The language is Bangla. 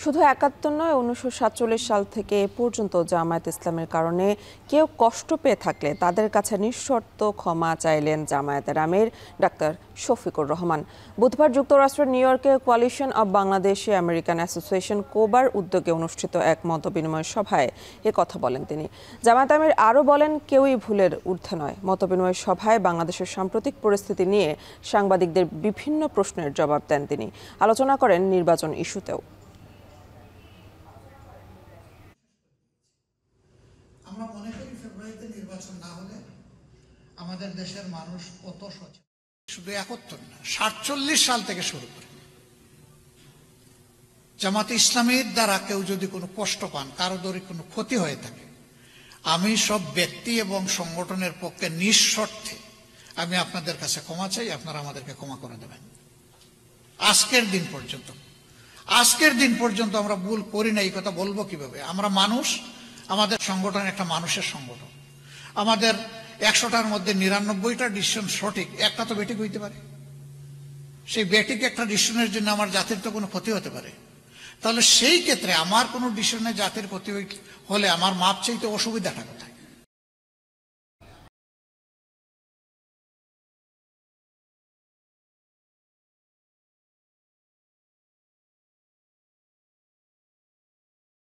শুধু ৭১ নয়, ১৯৪৭ সাল থেকে এ পর্যন্ত জামায়াত ইসলামের কারণে কেউ কষ্ট পেয়ে থাকলে তাদের কাছে নিঃশর্ত ক্ষমা চাইলেন জামায়াতের আমির ডাক্তার শফিকুর রহমান। বুধবার যুক্তরাষ্ট্রের নিউ ইয়র্কে coalition of Bangladeshi American association কোবার উদ্যোগে অনুষ্ঠিত এক মতবিনিময় সভায় এ কথা বলেন তিনি। জামায়াত আমির আরও বলেন, কেউই ভুলের ঊর্ধ্বে নয়। মতবিনিময় সভায় বাংলাদেশের সাম্প্রতিক পরিস্থিতি নিয়ে সাংবাদিকদের বিভিন্ন প্রশ্নের জবাব দেন তিনি। আলোচনা করেন নির্বাচন ইস্যুতেও। আমরা মনে করি ফেব্রুয়ারিতে নির্বাচন না হলে আমাদের দেশের মানুষ কত সচেতন। শুধু ৭১ না, ৪৭ সাল থেকে শুরু করে জামাত ইসলামীর দ্বারা কেউ যদি কোনো কষ্ট পান, কারো যদি কোনো ক্ষতি হয়ে থাকে, আমি সব ব্যক্তি এবং সংগঠনের পক্ষে নিঃশর্তে আমি আপনাদের কাছে ক্ষমা চাই, আপনারা আমাদেরকে ক্ষমা করে দেবেন। আজকের দিন পর্যন্ত আমরা ভুল করি না, এই কথা বলবো কিভাবে? আমরা মানুষ, আমাদের সংগঠন একটা মানুষের সংগঠন। আমাদের ১০০টার মধ্যে ৯৯টা ডিসিশন সঠিক, একটা তো বেঠিক হইতে পারে। সেই বেঠিক একটা ডিসিশনের জন্য আমার জাতির তো কোনো ক্ষতি হতে পারে। তাহলে সেই ক্ষেত্রে আমার কোনো ডিসিশনে জাতির ক্ষতি হলে আমার মাপ চাইতে অসুবিধাটা কোথায়?